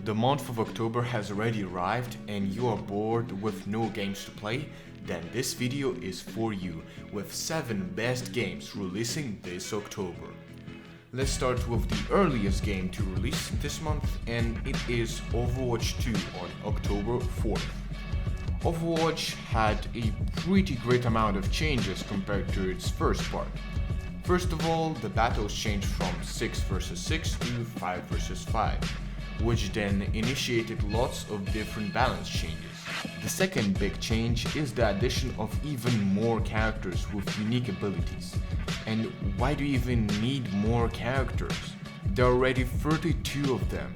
The month of October has already arrived and you are bored with no games to play, then this video is for you, with 7 best games releasing this October. Let's start with the earliest game to release this month, and it is Overwatch 2 on October 4th. Overwatch had a pretty great amount of changes compared to its first part. First of all, the battles changed from 6 vs 6 to 5 vs 5, which then initiated lots of different balance changes. The second big change is the addition of even more characters with unique abilities. And why do you even need more characters? There are already 32 of them.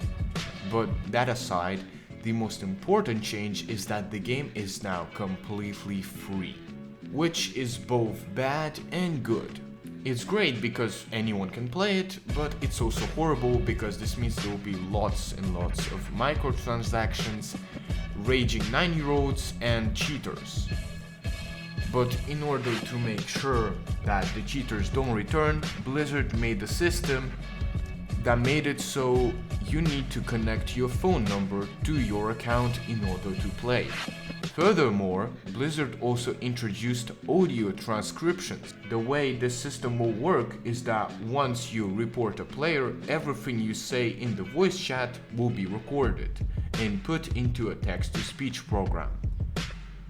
But that aside, the most important change is that the game is now completely free, which is both bad and good. It's great because anyone can play it, but it's also horrible because this means there will be lots and lots of microtransactions, raging 9-year-olds and cheaters. But in order to make sure that the cheaters don't return, Blizzard made a system that made it so you need to connect your phone number to your account in order to play. Furthermore, Blizzard also introduced audio transcriptions. The way this system will work is that once you report a player, everything you say in the voice chat will be recorded and put into a text-to-speech program.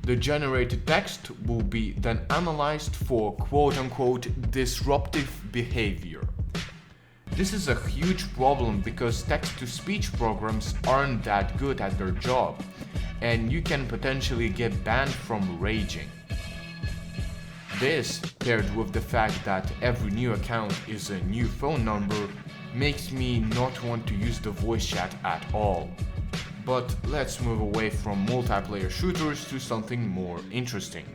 The generated text will be then analyzed for quote-unquote disruptive behavior. This is a huge problem because text-to-speech programs aren't that good at their job, and you can potentially get banned from raging. This, paired with the fact that every new account is a new phone number, makes me not want to use the voice chat at all. But let's move away from multiplayer shooters to something more interesting.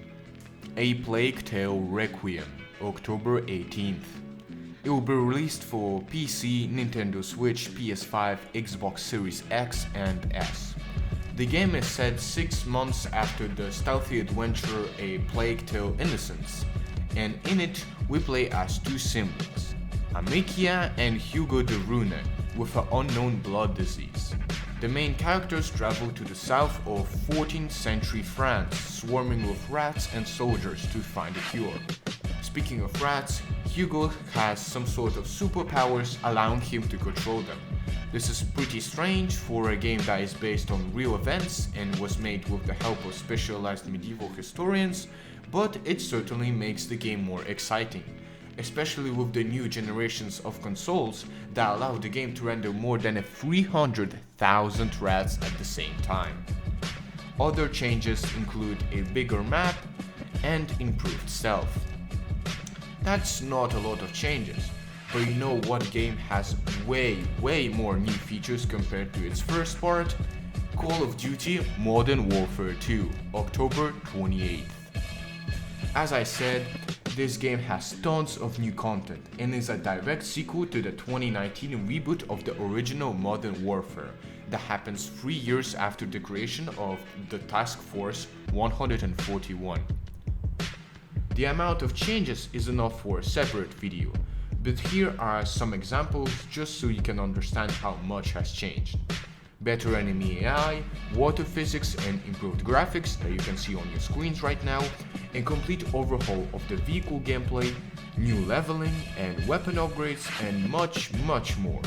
A Plague Tale Requiem, October 18th. It will be released for PC, Nintendo Switch, PS5, Xbox Series X and S. The game is set 6 months after the stealthy adventure A Plague Tale Innocence, and in it we play as 2 siblings, Amikia and Hugo de Rune, with an unknown blood disease. The main characters travel to the south of 14th century France, swarming with rats and soldiers to find a cure. Speaking of rats, Hugo has some sort of superpowers allowing him to control them. This is pretty strange for a game that is based on real events and was made with the help of specialized medieval historians, but it certainly makes the game more exciting, especially with the new generations of consoles that allow the game to render more than 300,000 rats at the same time. Other changes include a bigger map and improved stealth. That's not a lot of changes, but you know what game has way more new features compared to its first part? Call of Duty Modern Warfare 2, October 28th. As I said, this game has tons of new content and is a direct sequel to the 2019 reboot of the original Modern Warfare that happens 3 years after the creation of the Task Force 141. The amount of changes is enough for a separate video, but here are some examples just so you can understand how much has changed. Better enemy AI, water physics and improved graphics that you can see on your screens right now, a complete overhaul of the vehicle gameplay, new leveling and weapon upgrades, and much more.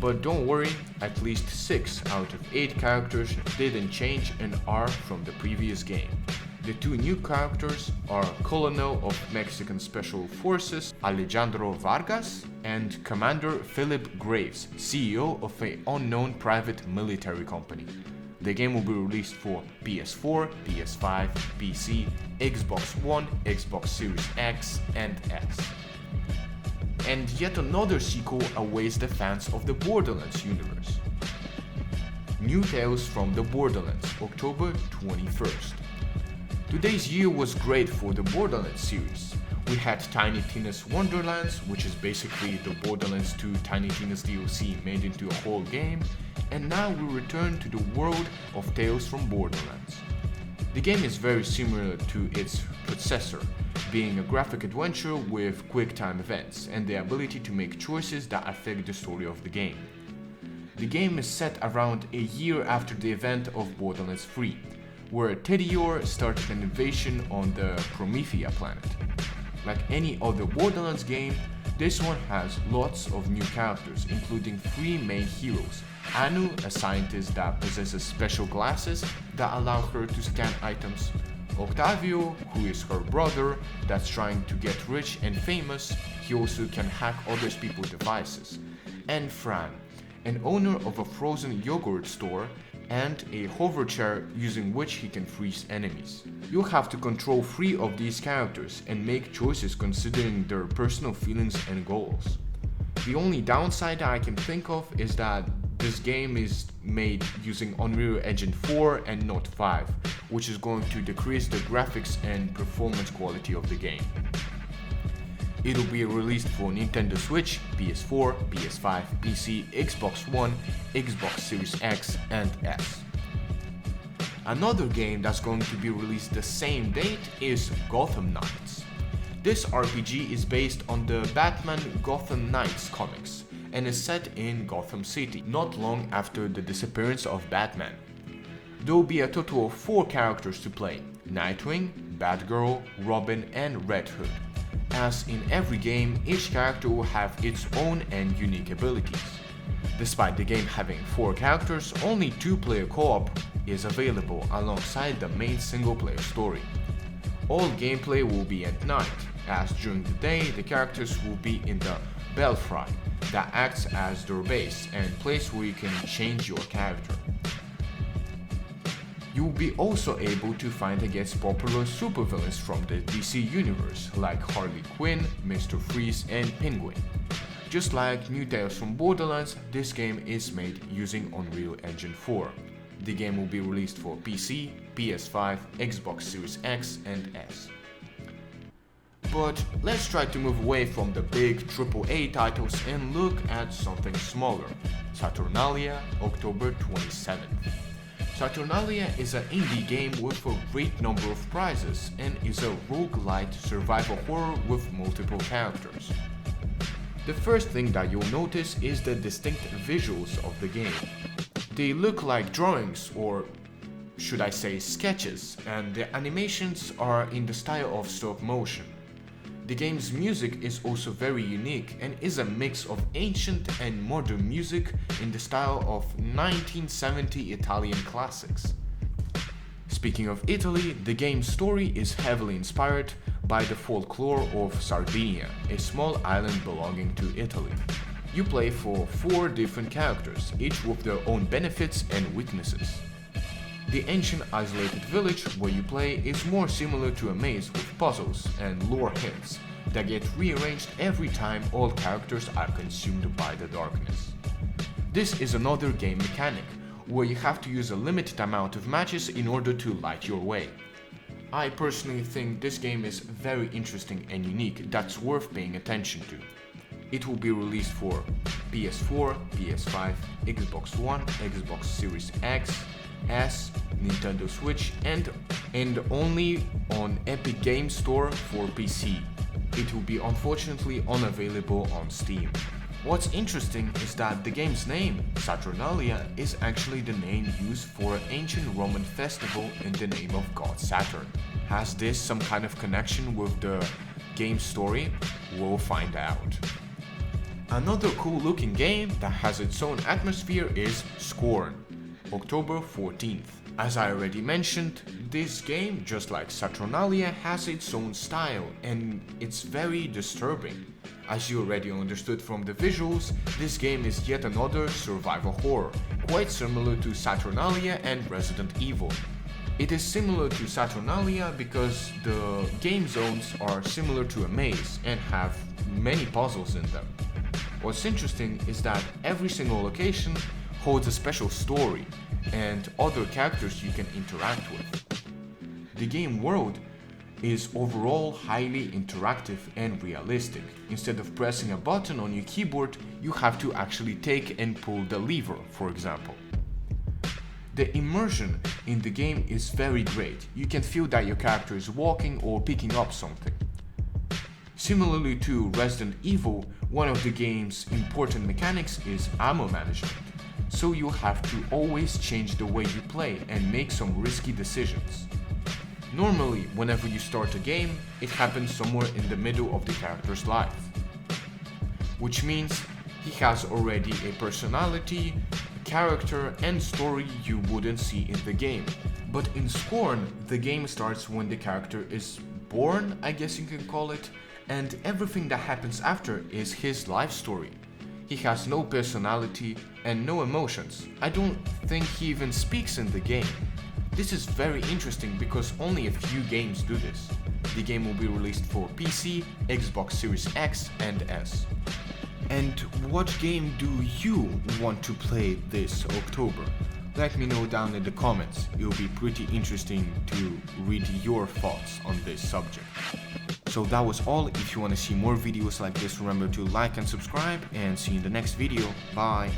But don't worry, at least 6 out of 8 characters didn't change and are from the previous game. The 2 new characters are Colonel of Mexican Special Forces Alejandro Vargas and Commander Philip Graves, CEO of an unknown private military company. The game will be released for PS4, PS5, PC, Xbox One, Xbox Series X and S. And yet another sequel awaits the fans of the Borderlands universe. New Tales from the Borderlands, October 21st. Today's year was great for the Borderlands series. We had Tiny Tina's Wonderlands, which is basically the Borderlands 2 Tiny Tina's DLC made into a whole game, and now we return to the world of Tales from Borderlands. The game is very similar to its predecessor, being a graphic adventure with quick time events and the ability to make choices that affect the story of the game. The game is set around a year after the event of Borderlands 3, where Tediore started an invasion on the Promethea planet. Like any other Borderlands game, this one has lots of new characters, including 3 main heroes. Anu, a scientist that possesses special glasses that allow her to scan items. Octavio, who is her brother that's trying to get rich and famous, he also can hack other people's devices. And Fran, an owner of a frozen yogurt store and a hover chair using which he can freeze enemies. You'll have to control 3 of these characters and make choices considering their personal feelings and goals. The only downside that I can think of is that this game is made using Unreal Engine 4 and not 5, which is going to decrease the graphics and performance quality of the game. It'll be released for Nintendo Switch, PS4, PS5, PC, Xbox One, Xbox Series X, and S. Another game that's going to be released the same date is Gotham Knights. This RPG is based on the Batman Gotham Knights comics and is set in Gotham City, not long after the disappearance of Batman. There will be a total of 4 characters to play: Nightwing, Batgirl, Robin, and Red Hood. As in every game, each character will have its own and unique abilities. Despite the game having 4 characters, only 2-player co-op is available alongside the main single-player story. All gameplay will be at night, as during the day the characters will be in the Belfry that acts as their base and place where you can change your character. You will be also able to fight against popular supervillains from the DC universe like Harley Quinn, Mr. Freeze, and Penguin. Just like new Tales from Borderlands, this game is made using Unreal Engine 4. The game will be released for PC, PS5, Xbox Series X, and S. But let's try to move away from the big AAA titles and look at something smaller: Saturnalia, October 27th. Saturnalia is an indie game with a great number of prizes and is a roguelite survival horror with multiple characters. The first thing that you'll notice is the distinct visuals of the game. They look like drawings, or should I say sketches, and the animations are in the style of stop motion. The game's music is also very unique and is a mix of ancient and modern music in the style of 1970 Italian classics. Speaking of Italy, the game's story is heavily inspired by the folklore of Sardinia, a small island belonging to Italy. You play for 4 different characters, each with their own benefits and weaknesses. The ancient isolated village where you play is more similar to a maze with puzzles and lore hints that get rearranged every time all characters are consumed by the darkness. This is another game mechanic, where you have to use a limited amount of matches in order to light your way. I personally think this game is very interesting and unique that's worth paying attention to. It will be released for PS4, PS5, Xbox One, Xbox Series X, S, Nintendo Switch, and only on Epic Games Store for PC. It will be unfortunately unavailable on Steam. What's interesting is that the game's name, Saturnalia, is actually the name used for an ancient Roman festival in the name of god Saturn. Has this some kind of connection with the game's story? We'll find out. Another cool looking game that has its own atmosphere is Scorn, October 14th. As I already mentioned, this game, just like Saturnalia, has its own style and it's very disturbing. As you already understood from the visuals, this game is yet another survival horror, quite similar to Saturnalia and Resident Evil. It is similar to Saturnalia because the game zones are similar to a maze and have many puzzles in them. What's interesting is that every single location holds a special story and other characters you can interact with. The game world is overall highly interactive and realistic. Instead of pressing a button on your keyboard, you have to actually take and pull the lever, for example. The immersion in the game is very great. You can feel that your character is walking or picking up something. Similarly to Resident Evil, one of the game's important mechanics is ammo management. so you'll have to always change the way you play and make some risky decisions. Normally, whenever you start a game, it happens somewhere in the middle of the character's life, which means he has already a personality, a character, and story you wouldn't see in the game. But in Scorn, the game starts when the character is born, I guess you can call it, and everything that happens after is his life story. He has no personality and no emotions. I don't think he even speaks in the game. This is very interesting because only a few games do this. The game will be released for PC, Xbox Series X and S. And what game do you want to play this October? Let me know down in the comments. It will be pretty interesting to read your thoughts on this subject. So that was all. If you want to see more videos like this, remember to like and subscribe, and see you in the next video. Bye!